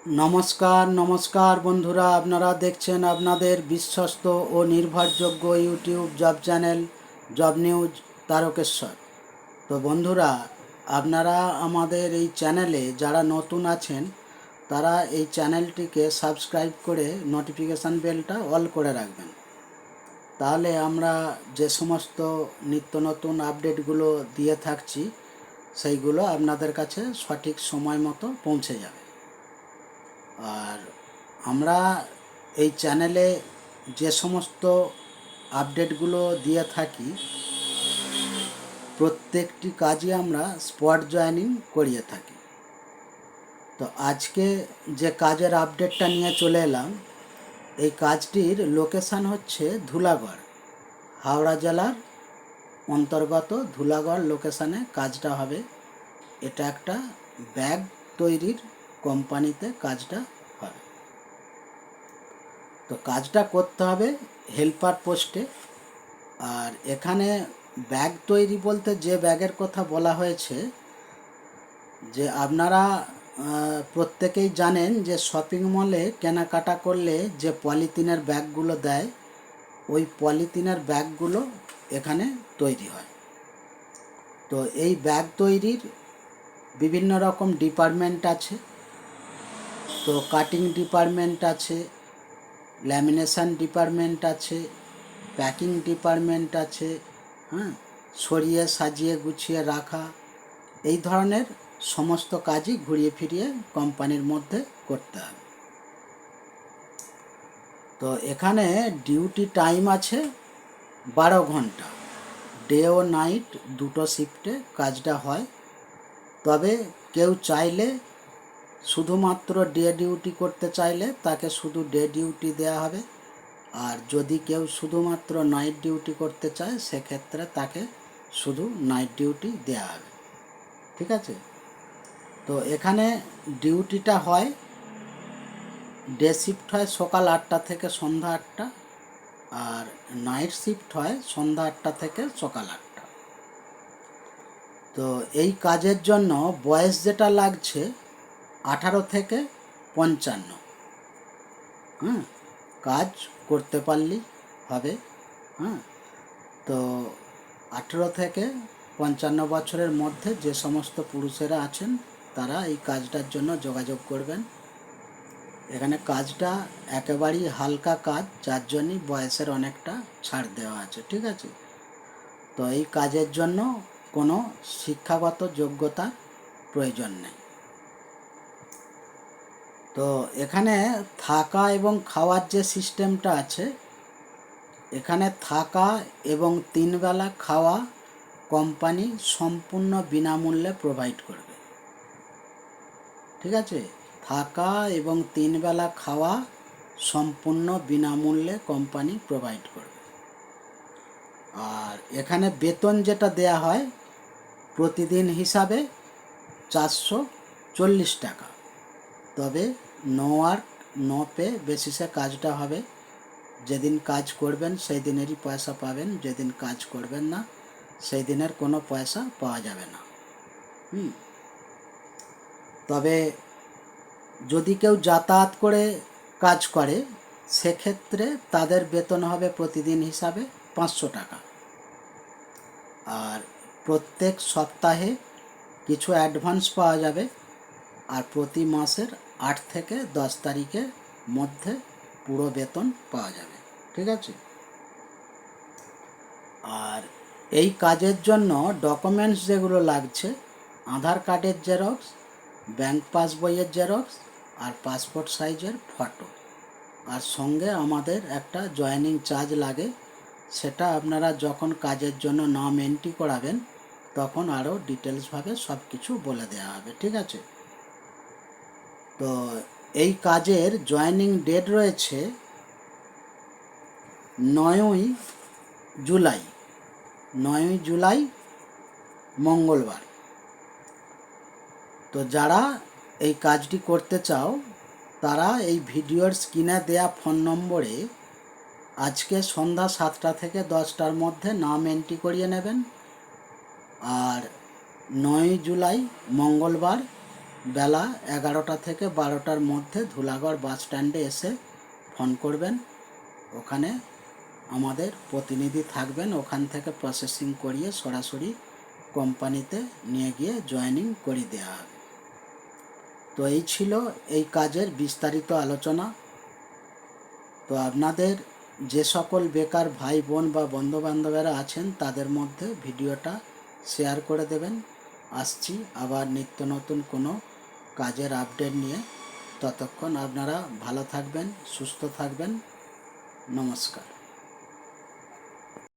নমস্কার নমস্কার বন্ধুরা, আপনারা দেখছেন আপনাদের বিশ্বস্ত ও নির্ভরযোগ্য YouTube job channel job news Tarakeswar. তো বন্ধুরা, আপনারা আমাদের এই চ্যানেলে যারা নতুন আছেন তারা এই চ্যানেলটিকে সাবস্ক্রাইব করে নোটিফিকেশান বেলটা অল করে রাখবেন। তাহলে আমরা যে সমস্ত নিত্য নতুন আপডেটগুলো দিয়ে থাকছি সেইগুলো আপনাদের কাছে সঠিক সময় মতো পৌঁছে যাবে। আর আমরা এই চ্যানেলে যে সমস্ত আপডেটগুলো দিয়ে থাকি প্রত্যেকটি কাজই আমরা স্পট জয়েনিং করিয়ে থাকি। তো আজকে যে কাজের আপডেটটা নিয়ে চলে এলাম, এই কাজটির লোকেশান হচ্ছে ধুলাগড়, হাওড়া জেলার অন্তর্গত ধুলাগড় লোকেশানে কাজটা হবে। এটা একটা ব্যাগ তৈরির কোম্পানিতে কাজটা হবে। তো কাজটা করতে হবে হেল্পার পোস্টে। আর এখানে ব্যাগ তৈরি বলতে যে ব্যাগের কথা বলা হয়েছে, যে আপনারা প্রত্যেকেই জানেন যে শপিং মলে কেনাকাটা করলে যে পলিথিনের ব্যাগগুলো দেয়, ওই পলিথিনের ব্যাগগুলো এখানে তৈরি হয়। তো এই ব্যাগ তৈরির বিভিন্ন রকম ডিপার্টমেন্ট আছে। তো কাটিং ডিপার্টমেন্ট আছে, ল্যামিনেশন ডিপার্টমেন্ট আছে, প্যাকিং ডিপার্টমেন্ট আছে, সরিয়ে সাজিয়ে গুছিয়ে রাখা, এই ধরনের সমস্ত কাজই ঘুরিয়ে ফিরিয়ে কোম্পানির মধ্যে করতে হবে। তো এখানে ডিউটি টাইম আছে 12 ঘন্টা, ডে ও নাইট দুটো শিফটে কাজটা হয়। তবে কেউ চাইলে শুধুমাত্র ডে ডিউটি করতে চাইলে তাকে শুধু ডে ডিউটি দেওয়া হবে। আর যদি কেউ শুধুমাত্র নাইট ডিউটি করতে চায় সেক্ষেত্রে তাকে শুধু নাইট ডিউটি দেওয়া হবে। ঠিক আছে? তো এখানে ডিউটিটা হয়, ডে শিফট হয় সকাল 8টা থেকে সন্ধ্যা 8টা, আর নাইট শিফট হয় সন্ধ্যা 8টা থেকে সকাল 8টা। তো এই কাজের জন্য বয়স যেটা লাগছে 18 থেকে 55। কাজ করতে পারলেই হবে। তো 18 থেকে 55 বছরের মধ্যে যে সমস্ত পুরুষেরা আছেন তারা এই কাজটার জন্য যোগাযোগ করবেন। এখানে কাজটা একেবারেই হালকা কাজ, যার জন্যই বয়সের অনেকটা ছাড় দেওয়া আছে। ঠিক আছে? তো এই কাজের জন্য কোনো শিক্ষাগত যোগ্যতা প্রয়োজন নেই। তো এখানে থাকা এবং খাওয়ার যে সিস্টেমটা আছে, এখানে থাকা এবং 3 বেলা খাওয়া কোম্পানি সম্পূর্ণ বিনামূল্যে প্রোভাইড করবে। ঠিক আছে? থাকা এবং 3 বেলা খাওয়া সম্পূর্ণ বিনামূল্যে কোম্পানি প্রোভাইড করবে। আর এখানে বেতন যেটা দেয়া হয় প্রতিদিন হিসাবে 440 টাকা। তবে নো ওয়ার্ক নো পে বেসিসে কাজটা হবে। যেদিন কাজ করবেন সেই দিনেরই পয়সা পাবেন, যেদিন কাজ করবেন না সেই দিনের কোনো পয়সা পাওয়া যাবে না। তবে যদি কেউ যাতায়াত করে কাজ করে সেক্ষেত্রে তাদের বেতন হবে প্রতিদিন হিসাবে 500 টাকা। আর প্রত্যেক সপ্তাহে কিছু অ্যাডভান্স পাওয়া যাবে। আর প্রতি মাসের 8 থেকে 10 তারিখের মধ্যে পুরো বেতন পাওয়া যাবে। ঠিক আছে? আর এই কাজের জন্য ডকুমেন্টস যেগুলো লাগছে, আধার কার্ডের জেরক্স, ব্যাংক পাসবইয়ের জেরক্স, আর পাসপোর্ট সাইজের ফটো। আর সঙ্গে আমাদের একটা জয়েনিং চার্জ লাগে, সেটা আপনারা যখন কাজের জন্য নাম এন্ট্রি করাবেন তখন আরও ডিটেলসভাবে সব কিছু বলে দেওয়া হবে। ঠিক আছে? তো এই কাজের জয়েনিং ডেট রয়েছে 9ই জুলাই, 9ই জুলাই মঙ্গলবার। তো যারা এই কাজটি করতে চাও তারা এই ভিডিওর স্ক্রিনে দেয়া ফোন নম্বরে আজকে সন্ধ্যা 7টা থেকে 10টার মধ্যে নাম এন্ট্রি করিয়ে নেবেন। আর 9ই জুলাই মঙ্গলবার বেলা 11টা থেকে 12টার মধ্যে ধুলাগড় বাস স্ট্যান্ডে এসে ফোন করবেন। ওখানে আমাদের প্রতিনিধি থাকবেন, ওখান থেকে প্রসেসিং করিয়ে সরাসরি কোম্পানিতে নিয়ে গিয়ে জয়েনিং করে দেওয়া হবে। তো এই ছিল এই কাজের বিস্তারিত আলোচনা। তো আপনাদের যে সকল বেকার ভাই বোন বা বন্ধুবান্ধবেরা আছেন তাদের মধ্যে ভিডিওটা শেয়ার করে দেবেন। আসছি আবার নিত্য নতুন কোনো কাজের আপডেট নিয়ে। ততক্ষণ আপনারা ভালো থাকবেন, সুস্থ থাকবেন। নমস্কার।